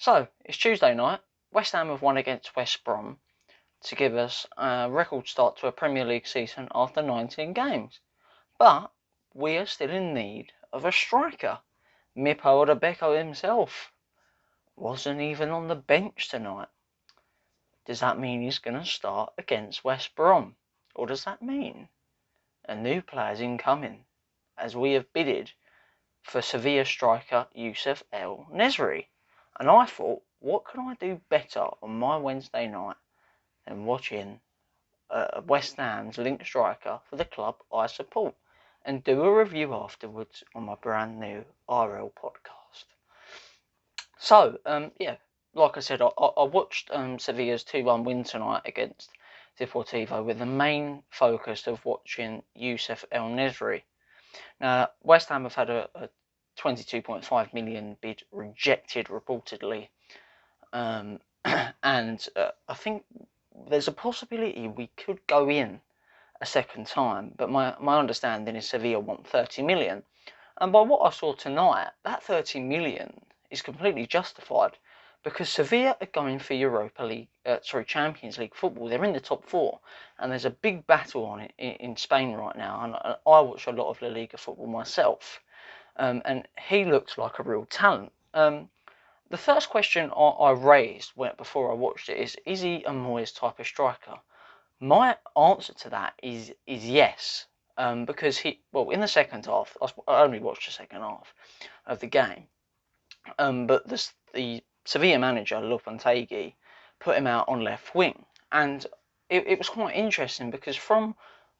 So, it's Tuesday night. West Ham have won against West Brom to give us a record start to a Premier League season after 19 games. But we are still in need of a striker. Mipo Odebeko himself wasn't even on the bench tonight. Does that mean he's going to start against West Brom? Or does that mean a new player's incoming, as we have bidded for Sevilla striker Yussef En-Nesyri? And I thought, what can I do better on my Wednesday night than watching West Ham's link striker for the club I support, and do a review afterwards on my brand new RL podcast. So, like I said, I watched Sevilla's 2-1 win tonight against Deportivo with the main focus of watching Yussef En-Nesyri. Now, West Ham have had a 22.5 million bid rejected reportedly, and I think there's a possibility we could go in a second time, but my understanding is Sevilla want 30 million, and by what I saw tonight, that 30 million is completely justified because Sevilla are going for Champions League football. They're in the top four, and there's a big battle on it in Spain right now. And I watch a lot of La Liga football myself, and he looks like a real talent. The first question I raised before I watched it is he a Moyes type of striker? My answer to that is yes, because in the second half, I only watched the second half of the game, but the Sevilla manager, Lopetegui, put him out on left wing, and it was quite interesting because from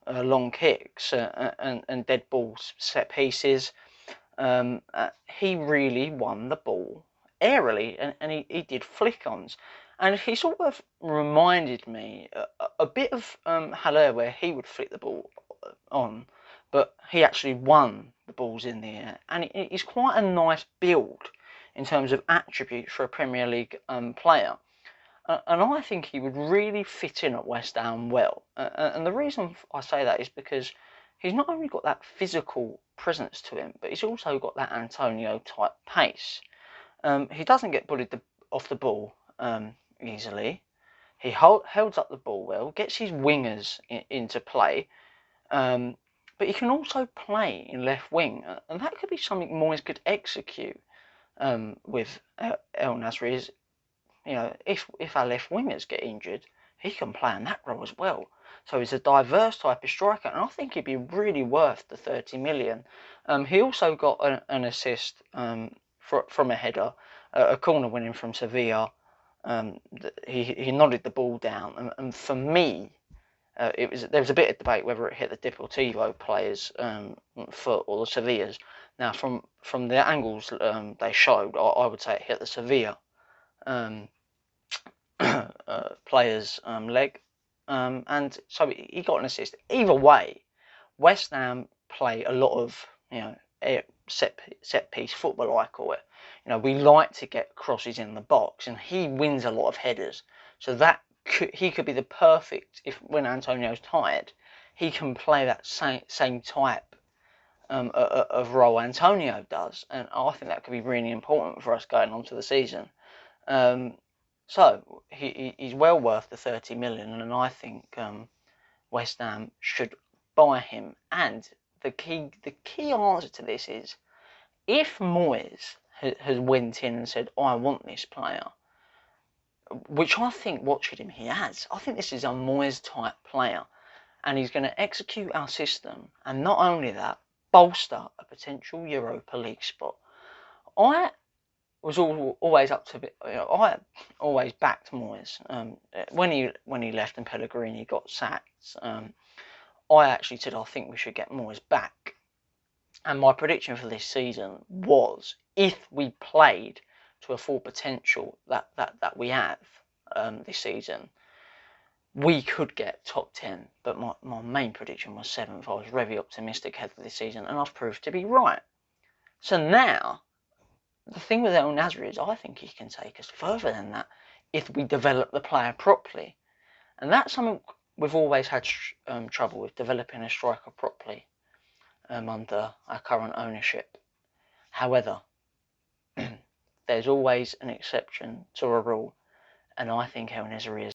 long kicks and dead balls, set pieces, he really won the ball airily, and he did flick-ons. And he sort of reminded me a bit of Haller, where he would flick the ball on, but he actually won the balls in the air. And he's quite a nice build in terms of attributes for a Premier League player. And I think he would really fit in at West Ham well. And the reason I say that is because he's not only got that physical presence to him, but he's also got that Antonio-type pace. He doesn't get bullied off the ball easily. He holds up the ball well, gets his wingers into play, but he can also play in left wing, and that could be something Moyes could execute with En-Nesyri. If our left wingers get injured, he can play in that role as well. So he's a diverse type of striker, and I think he'd be really worth the 30 million. He also got an assist from a header, a corner winning from Sevilla. He nodded the ball down, and for me, there was a bit of debate whether it hit the Deportivo players' foot or the Sevilla's. Now, from the angles they showed, I would say it hit the Sevilla player's leg, and so he got an assist. Either way, West Ham play a lot of set piece football, I call it. We like to get crosses in the box, and he wins a lot of headers. So he could be the perfect, when Antonio's tired, he can play that same type of role Antonio does, and I think that could be really important for us going on to the season. So he's well worth the 30 million, and I think West Ham should buy him. And the key answer to this is, if Moyes has went in and said, I want this player, which I think watching him he has. I think this is a Moyes type player, and he's going to execute our system, and not only that, bolster a potential Europa League spot. I was always up to it. I always backed Moyes. When he left and Pellegrini got sacked, I actually said I think we should get Moyes back. And my prediction for this season was, if we played to a full potential that we have this season, we could get top 10. But my main prediction was 7th. I was very optimistic ahead of this season, and I've proved to be right. So now, the thing with En-Nesyri is I think he can take us further than that if we develop the player properly. And that's something we've always had trouble with, developing a striker properly under our current ownership. However, there's always an exception to a rule, and I think En-Nesyri is